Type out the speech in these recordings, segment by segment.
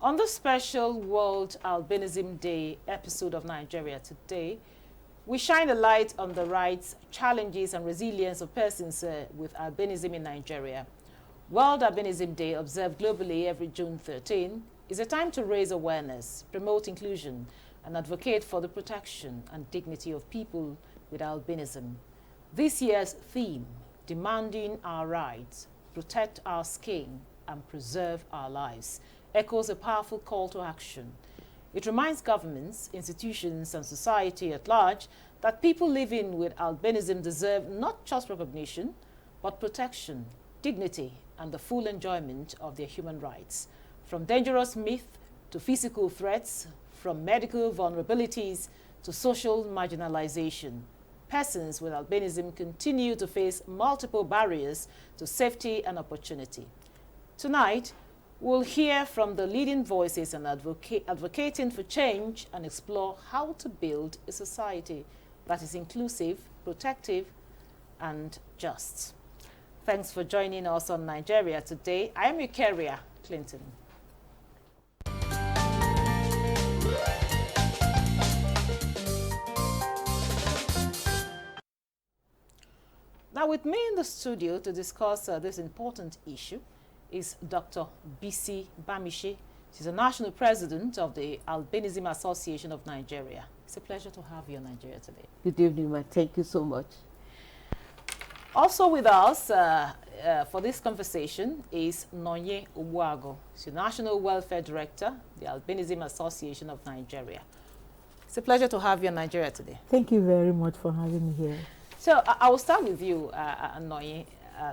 On the special World Albinism Day episode of Nigeria Today, we shine a light on the rights, challenges, and resilience of persons with albinism in Nigeria. World Albinism Day, observed globally every June 13, is a time to raise awareness, promote inclusion, and advocate for the protection and dignity of people with albinism. This year's theme, demanding our rights, protect our skin, and preserve our lives, echoes a powerful call to action. It reminds governments, institutions, and society at large that people living with albinism deserve not just recognition, but protection, dignity, and the full enjoyment of their human rights. From dangerous myths to physical threats, from medical vulnerabilities to social marginalization, persons with albinism continue to face multiple barriers to safety and opportunity. Tonight, we'll hear from the leading voices and advocating for change and explore how to build a society that is inclusive, protective, and just. Thanks for joining us on Nigeria Today. I am Eukaria Clinton. Now, with me in the studio to discuss this important issue is Dr. Bisi Bamiche. She's the National President of the Albinism Association of Nigeria. It's a pleasure to have you in Nigeria today. Good evening, ma'am. Thank you so much. Also with us for this conversation is Nonye Obuago. She's the National Welfare Director, the Albinism Association of Nigeria. It's a pleasure to have you in Nigeria today. Thank you very much for having me here. So I will start with you, Nonye.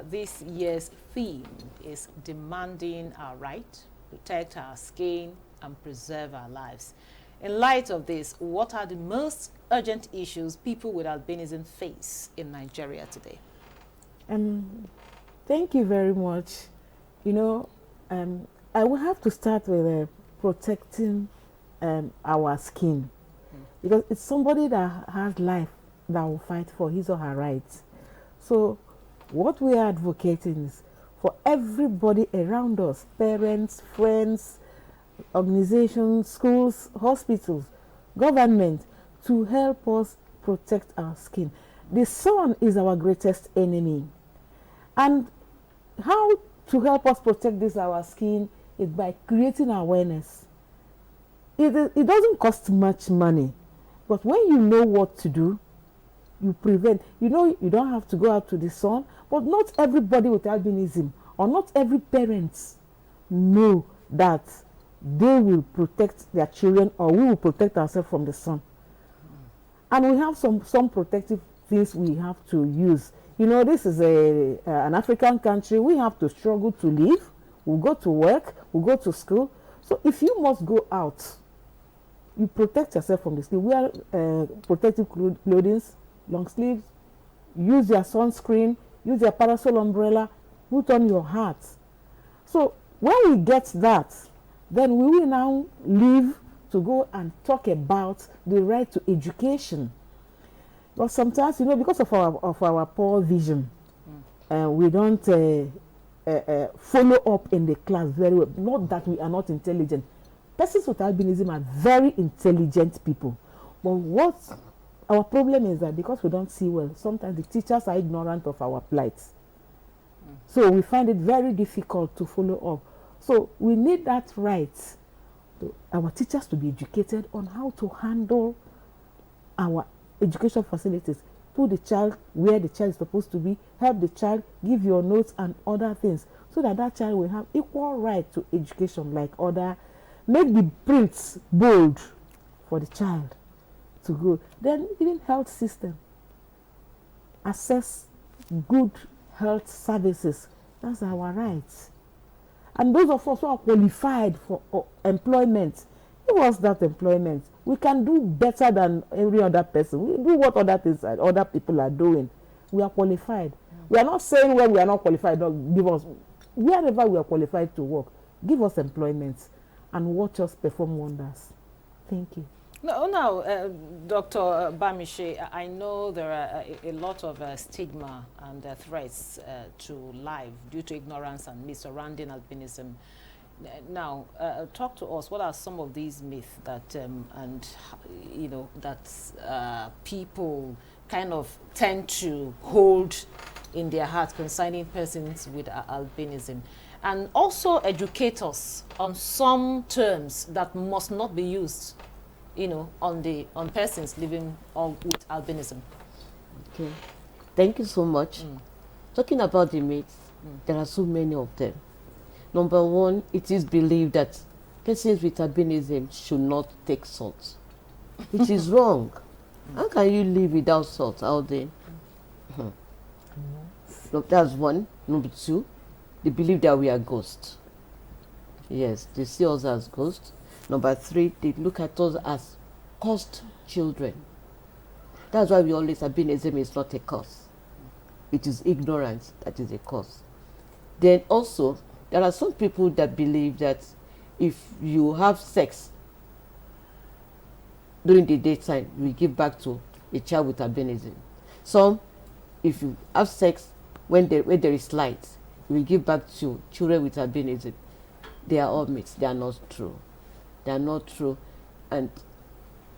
This year's theme is demanding our right, protect our skin, and preserve our lives. In light of this, what are the most urgent issues people with albinism face in Nigeria today? Thank you very much. You know, I will have to start with protecting our skin, because it's somebody that has life that will fight for his or her rights. So what we are advocating is for everybody around us, parents, friends, organizations, schools, hospitals, government, to help us protect our skin. The sun is our greatest enemy. And how to help us protect this our skin is by creating awareness. It doesn't cost much money, but when you know what to do, you prevent. You know, you don't have to go out to the sun, but not everybody with albinism or not every parent know that they will protect their children, or we will protect ourselves from the sun. And we have some protective things we have to use. You know, this is an African country. We have to struggle to live. We go to work, we go to school. So if you must go out, you protect yourself from the skin. Wear protective clothing, long sleeves, use your sunscreen, use your parasol umbrella, put on your hat. So when we get that, then we will now leave to go and talk about the right to education. But sometimes, you know, because of our poor vision, we don't follow up in the class very well. Not that we are not intelligent. Persons with albinism are very intelligent people. But what our problem is that because we don't see well, sometimes the teachers are ignorant of our plight. So we find it very difficult to follow up. So we need that right, our teachers to be educated on how to handle our education facilities, put the child where the child is supposed to be, help the child, give your notes and other things, so that that child will have equal right to education like other. Make the prints bold for the child to go. Then even health system, access good health services. That's our rights. And those of us who are qualified for employment, give us that employment. We can do better than every other person. We do what other people are doing. We are qualified. We are not saying when we are not qualified, don't give us. Wherever we are qualified to work, give us employment and watch us perform wonders. Thank you. Now, Dr. Bamiche, I know there are a lot of stigma and threats to life due to ignorance and myths surrounding albinism. Now, talk to us. What are some of these myths that, that people kind of tend to hold in their hearts concerning persons with albinism? And also educate us on some terms that must not be used, on persons living with albinism. Okay. Thank you so much. Talking about the myths, there are so many of them. Number one, it is believed that persons with albinism should not take salt, which is wrong. How can you live without salt out there? Look, that's one. Number two, they believe that we are ghosts. Yes, they see us as ghosts. Number three, they look at us as cursed children. That's why we always, albinism is not a curse. It is ignorance that is a curse. Then also, there are some people that believe that if you have sex during the daytime, we give back to a child with albinism. Some, if you have sex when there is light, we give back to children with albinism. They are all myths. They are not true. They are not true. And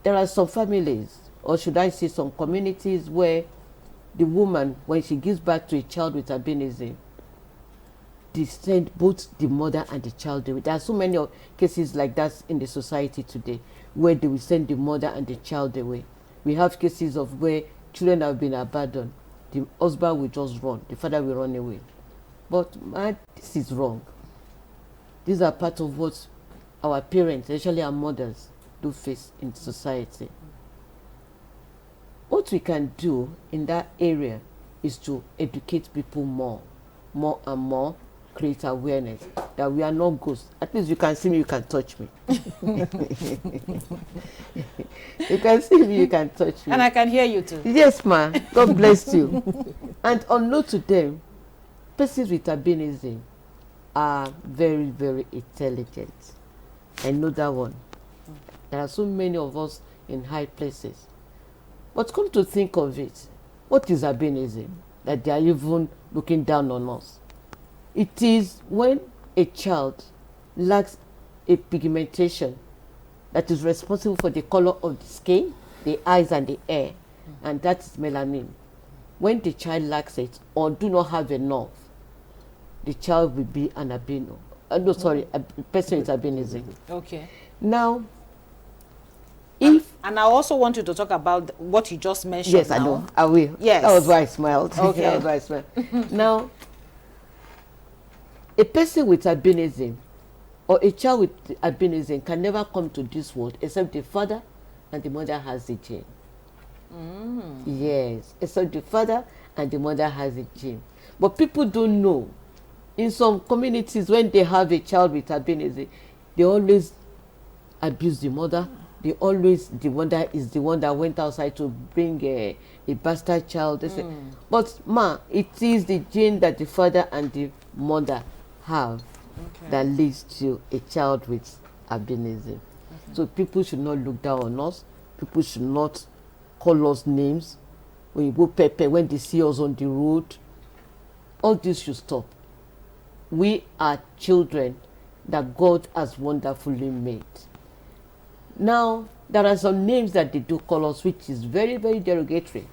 there are some families, or should I say some communities, where the woman, when she gives birth to a child with albinism, they send both the mother and the child away. There are so many cases like that in the society today, where they will send the mother and the child away. We have cases of where children have been abandoned. The husband will just run. The father will run away. But this is wrong. These are part of what our parents, especially our mothers, do face in society. What we can do in that area is to educate people more and more, create awareness that we are not ghosts. At least you can see me, you can touch me. You can see me, you can touch me. And I can hear you too. Yes, ma. God bless you. And unknown to them, persons with albinism are very, very intelligent. I know that one. There are so many of us in high places. But come to think of it, what is albinism? That they are even looking down on us. It is when a child lacks a pigmentation that is responsible for the color of the skin, the eyes and the hair, and that is melanin. When the child lacks it or do not have enough, the child will be an albino. A person with albinism. Okay. Now, and I also want you to talk about what you just mentioned. Yes, now. I know. I will. Yes. That was why I smiled. Okay. That was why I smiled. Now, a person with albinism or a child with albinism can never come to this world except the father and the mother has the gene. Yes, except the father and the mother has the gene. But people don't know. In some communities, when they have a child with albinism, they always abuse the mother. The mother is the one that went outside to bring a bastard child. They say, but it is the gene that the father and the mother have that leads to a child with albinism. So people should not look down on us. People should not call us names. When you go Pepe, when they see us on the road, all this should stop. We are children that God has wonderfully made. Now, there are some names that they do call us, which is very, very derogatory.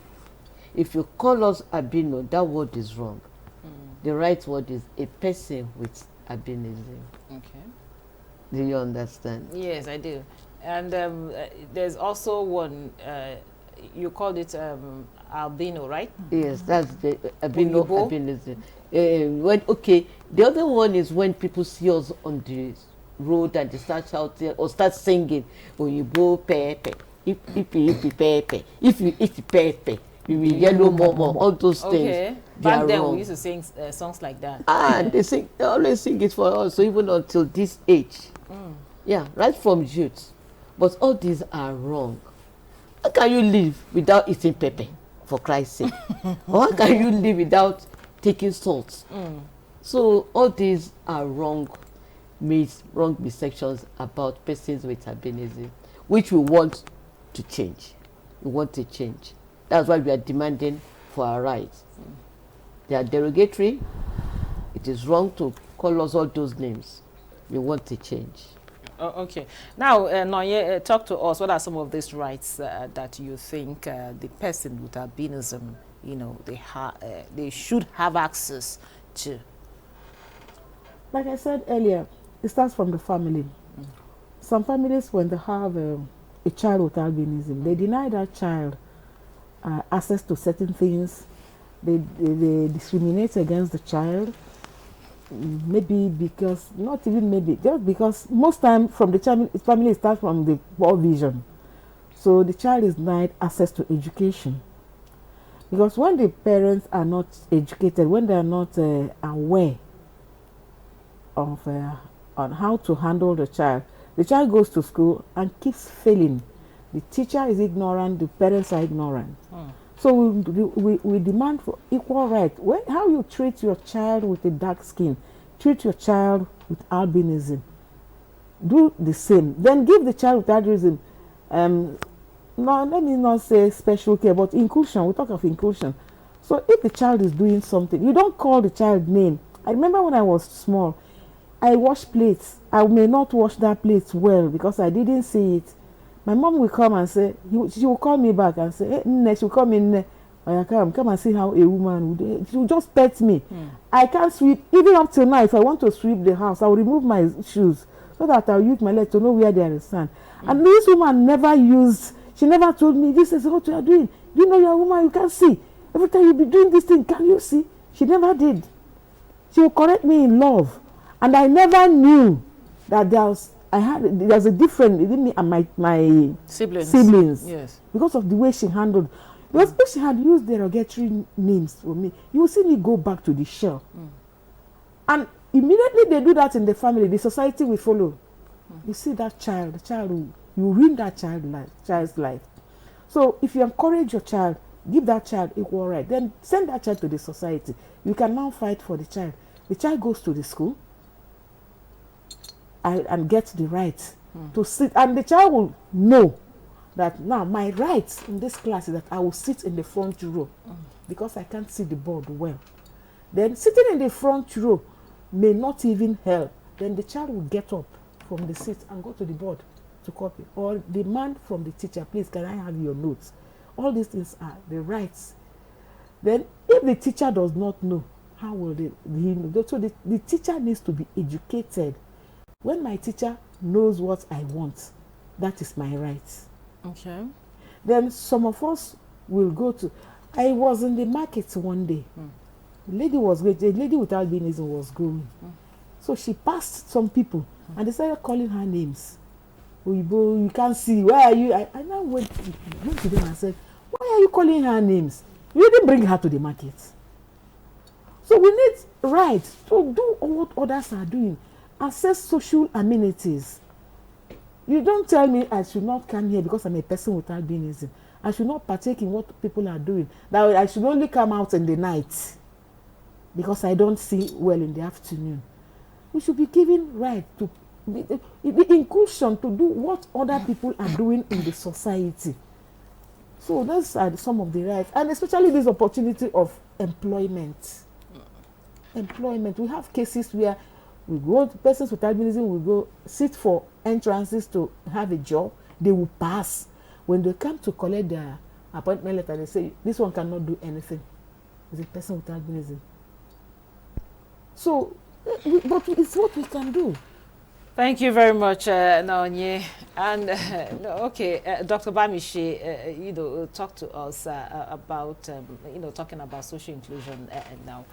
If you call us albino, that word is wrong. The right word is a person with albinism. Okay. Do you understand? Yes, I do. And there's also one, you called it albino, right? Yes, that's the albinism. The other one is when people see us on the road and they start shouting or start singing, Oyibo pepe, ipi pepe, if you eat pepe, you will yellow more, all those things. Back then we used to sing songs like that. And they always sing it for us, so even until this age. Yeah, right from youth. But all these are wrong. How can you live without eating pepper, for Christ's sake? Or how can you live without taking salt? So all these are wrong misconceptions about persons with albinism, which we want to change. We want to change. That's why we are demanding for our rights. They are derogatory. It is wrong to call us all those names. you want a change. Oh, okay. Now, Nonye, talk to us. What are some of these rights that you think the person with albinism, they should have access to? Like I said earlier, it starts from the family. Some families, when they have a child with albinism, they deny that child access to certain things. They discriminate against the child. Maybe because, not even maybe, just because most time from the family starts from the poor vision. So the child is denied access to education. Because when the parents are not educated, when they are not aware of on how to handle the child goes to school and keeps failing. The teacher is ignorant, the parents are ignorant. So we demand for equal right. How you treat your child with a dark skin, treat your child with albinism. Do the same. Then give the child with albinism, no, let me not say special care, but inclusion. We talk of inclusion. So if the child is doing something, you don't call the child name. I remember when I was small, I wash plates. I may not wash that plate well because I didn't see it. My mom will come and say, she will call me back and say, hey, Nne, she will call me Nne. Come and see how a woman would. She will just pet me. I can't sweep. Even up till now, if I want to sweep the house, I will remove my shoes so that I will use my leg to know where there is sand. And this woman never used, she never told me, this is what you are doing. You know you're a woman, you can't see. Every time you be doing this thing, can you see? She never did. She will correct me in love. And I never knew that there's a difference between me and my siblings. Yes. Because of the way she handled. Because if she had used derogatory names for me, you will see me go back to the shell. And immediately they do that in the family, the society will follow. You see that child, you ruin that child's life. So if you encourage your child, give that child equal right, then send that child to the society. You can now fight for the child. The child goes to the school and gets the right to sit, and the child will know that now my right in this class is that I will sit in the front row because I can't see the board well. Then sitting in the front row may not even help. Then the child will get up from the seat and go to the board to copy, or demand from the teacher, please can I have your notes. All these things are the rights. Then if the teacher does not know, how will he know? So the teacher needs to be educated. When my teacher knows what I want, that is my right. Okay. Then some of us will go to, I was in the market one day. The lady was great. The lady with albinism was going. So she passed some people and they started calling her names. Uibo, you can't see. Where are you? I now went to them and said, why are you calling her names? You didn't bring her to the market. So we need rights to do what others are doing. Access social amenities. You don't tell me I should not come here because I'm a person with albinism. I should not partake in what people are doing. That I should only come out in the night because I don't see well in the afternoon. We should be given right to the inclusion to do what other people are doing in the society. So those are some of the rights, and especially this opportunity of employment. Employment. We have cases where we go, persons with albinism will go sit for entrances to have a job. They will pass. When they come to collect their appointment letter, they say, this one cannot do anything. It's a person with albinism. So, but it's what we can do. Thank you very much, Naonye. And Dr. Bamishi, talk to us about talking about social inclusion now.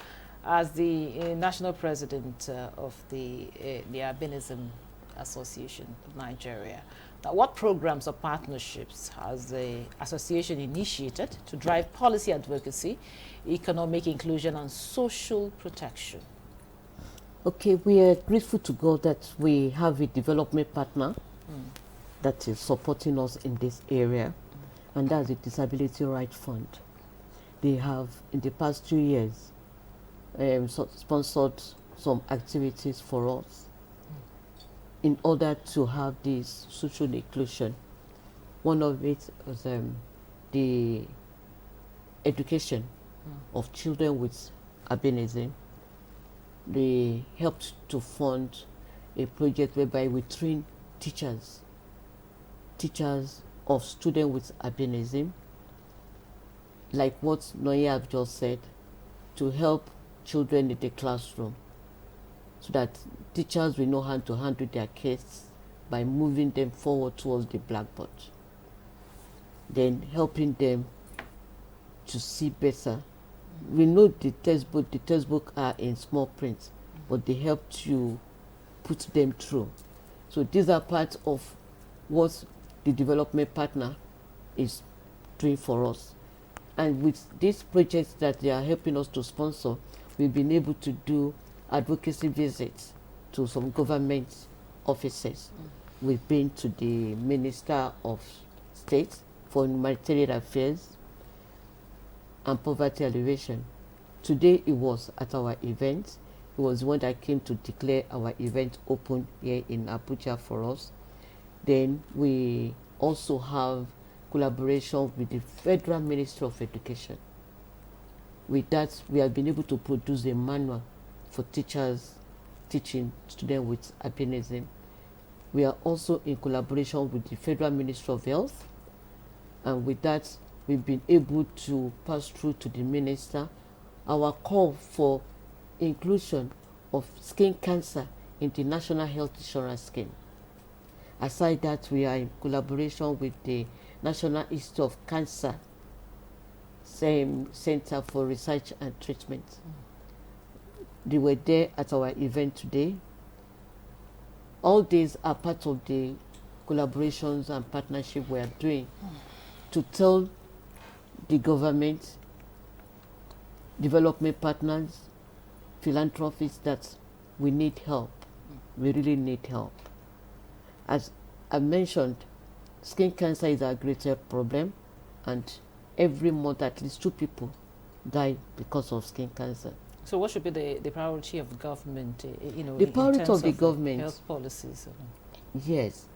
As the national president of the Albinism Association of Nigeria, now what programs or partnerships has the association initiated to drive policy advocacy, economic inclusion, and social protection? Okay, we are grateful to God that we have a development partner that is supporting us in this area, and that's the Disability Rights Fund. They have, in the past 2 years, sponsored some activities for us in order to have this social inclusion. One of it was the education of children with albinism. They helped to fund a project whereby we train teachers of students with albinism, like what Noye have just said, to help children in the classroom so that teachers will know how to handle their kids by moving them forward towards the blackboard, then helping them to see better. We know the textbook are in small print, but they help to put them through. So these are part of what the development partner is doing for us. And with these projects that they are helping us to sponsor, we've been able to do advocacy visits to some government offices. We've been to the Minister of State for Humanitarian Affairs and Poverty Alleviation. Today it was at our event. It was the one that came to declare our event open here in Abuja for us. Then we also have collaboration with the Federal Ministry of Education. With that, we have been able to produce a manual for teachers teaching students with albinism. We are also in collaboration with the Federal Ministry of Health, and with that, we've been able to pass through to the minister our call for inclusion of skin cancer in the National Health Insurance Scheme. Aside that, we are in collaboration with the National Institute of Cancer Center for Research and Treatment. They were there at our event today. All these are part of the collaborations and partnership we are doing to tell the government, development partners, philanthropists that we need help. We really need help. As I mentioned, skin cancer is our greatest problem, and every month at least 2 people die because of skin cancer. So what should be the priority of the government, the priority of the government, health policies? Yes.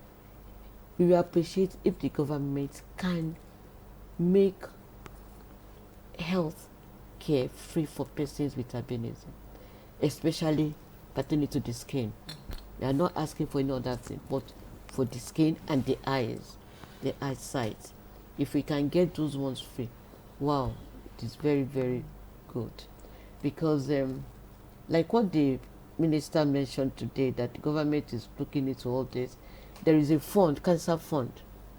We will appreciate if the government can make health care free for persons with albinism, especially pertaining to the skin. We are not asking for any other thing, but for the skin and the eyes, the eyesight. If we can get those ones free, wow, it is very, very good. Because like what the minister mentioned today, that the government is looking into all this, there is a fund, cancer fund.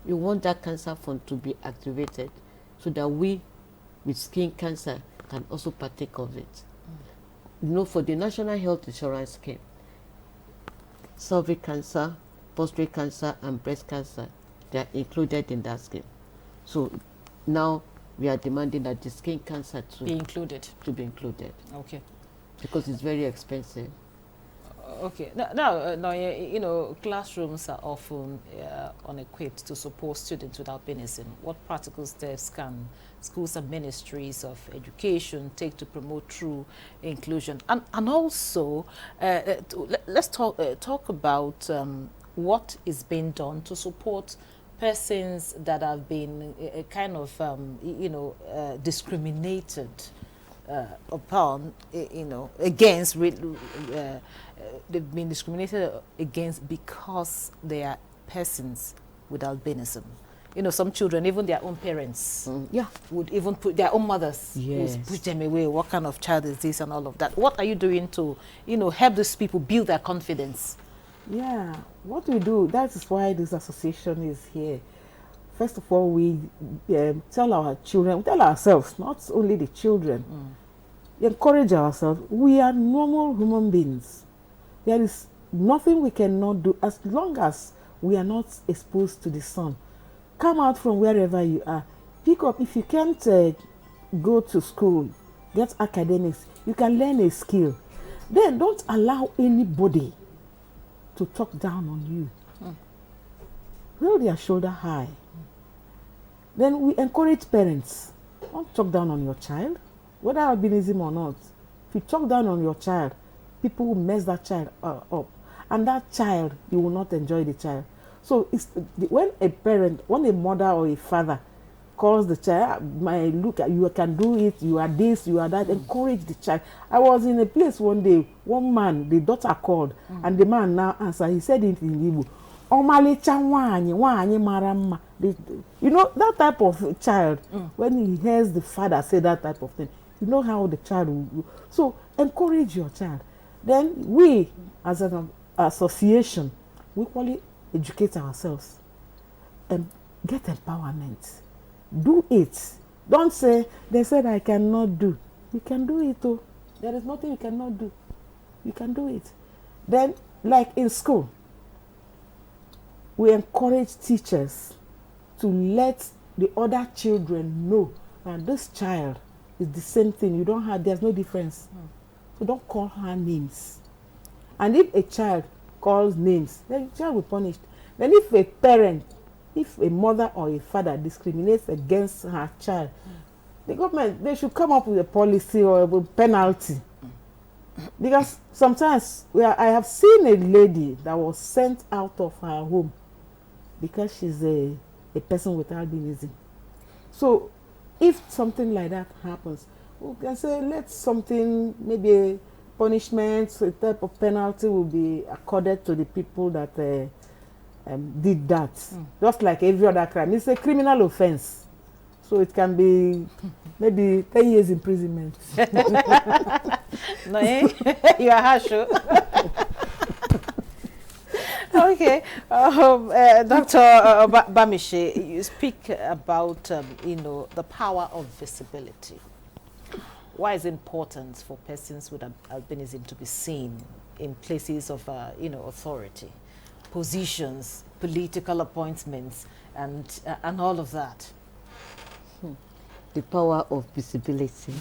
We want that cancer fund to be activated so that we with skin cancer can also partake of it. For the National Health Insurance Scheme, cervical cancer, prostate cancer, and breast cancer, they are included in that scheme. So now we are demanding that the skin cancer to be included. Okay. Because it's very expensive. Okay. Now, classrooms are often unequipped to support students with albinism. What practical steps can schools and ministries of education take to promote true inclusion? And also, let's talk about what is being done to support persons that have been discriminated upon, against, they've been discriminated against because they are persons with albinism. Some children, even their own parents, would even put their own mothers, would push them away. What kind of child is this, and all of that? What are you doing to, help these people build their confidence? Yeah, what we do, that is why this association is here. First of all, we tell our children, we tell ourselves, not only the children, encourage ourselves. We are normal human beings. There is nothing we cannot do as long as we are not exposed to the sun. Come out from wherever you are. Pick up, if you can't go to school, get academics, you can learn a skill. Then don't allow anybody to talk down on you. Hold your shoulder high. Then we encourage parents. Don't talk down on your child, whether albinism or not. If you talk down on your child, people will mess that child up. And that child, you will not enjoy the child. So when a parent, when a mother or a father calls the child, my look, you can do it, you are this, you are that, encourage the child. I was in a place one day, one man, the daughter called, and the man now answered, he said it in Igbo, Omalicha nwanyi mara mma. You know, that type of child, when he hears the father say that type of thing, you know how the child will. So encourage your child. Then we, as an association, we equally educate ourselves and get empowerment. Do it. Don't say, they said I cannot do. You can do it too. There is nothing you cannot do. You can do it. Then, like in school, we encourage teachers to let the other children know that this child is the same thing. You don't have, there's no difference. So don't call her names. And if a child calls names, then the child will be punished. Then if a parent, if a mother or a father discriminates against her child, the government, they should come up with a policy or a penalty. Because sometimes I have seen a lady that was sent out of her home because she's a person with albinism. So if something like that happens, we can say let something, maybe a punishment, a type of penalty will be accorded to the people that did that. Just like every other crime. It's a criminal offense. So it can be maybe 10 years imprisonment. No, you are harsh. Okay, Dr. Bamishe, you speak about the power of visibility. Why is it important for persons with albinism to be seen in places of authority, positions, political appointments, and all of that? The power of visibility.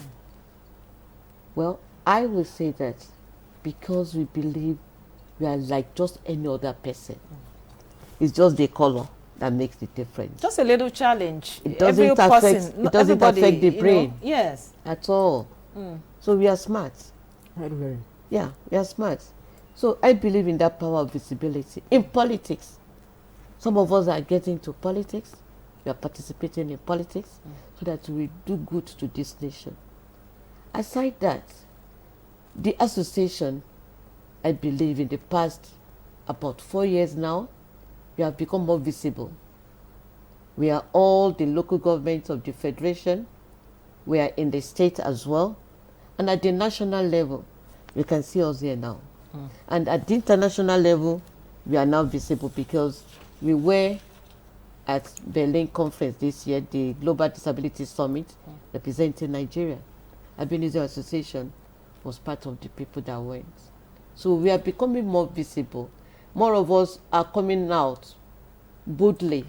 Well, I will say that because we believe we are like just any other person. It's just the color that makes the difference. Just a little challenge. It doesn't affect the brain. Yes. At all. So we are smart. Very, very. Yeah, we are smart. So I believe in that power of visibility. In politics, some of us are getting into politics. We are participating in politics so that we do good to this nation. Aside that, the association, I believe in the past about 4 years now, we have become more visible. We are all the local governments of the federation. We are in the state as well. And at the national level, you can see us here now. And at the international level, we are now visible because we were at Berlin conference this year, the Global Disability Summit, representing Nigeria. Albinism Association was part of the people that went. So we are becoming more visible. More of us are coming out boldly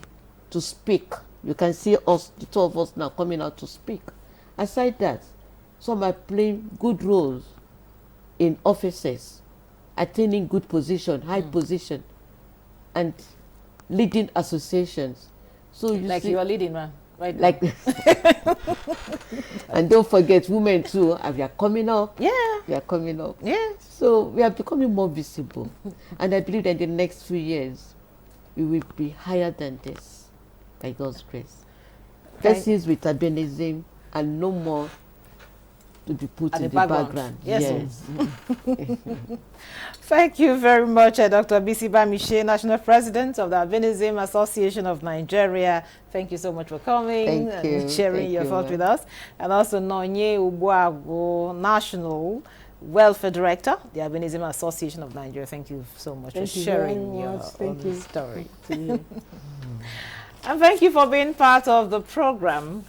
to speak. You can see us, the two of us now coming out to speak. Aside that, some are playing good roles in offices, attaining good position, high position, and leading associations. So you are leading one right now. Like and don't forget, women too. We are coming up. Yeah. We are coming up. Yeah. So we are becoming more visible, and I believe that in the next few years, we will be higher than this, by God's grace. Persons with albinism and no more to be put in the background. Yes. Thank you very much, Dr. Bisi Bamishe, National President of the Albinism Association of Nigeria. Thank you so much for coming and sharing your thoughts with us. And also Nonye Ubuago, National Welfare Director, the Albinism Association of Nigeria. Thank you so much for sharing your story. And thank you for being part of the program.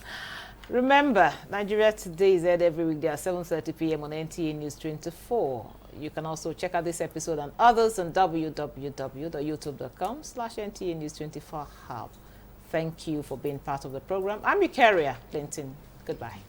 Remember, Nigeria Today is aired every weekday at 7:30 p.m. on NTA News 24. You can also check out this episode and others on www.youtube.com/NTA News 24 Hub. Thank you for being part of the program. I'm your carrier, Clinton. Goodbye.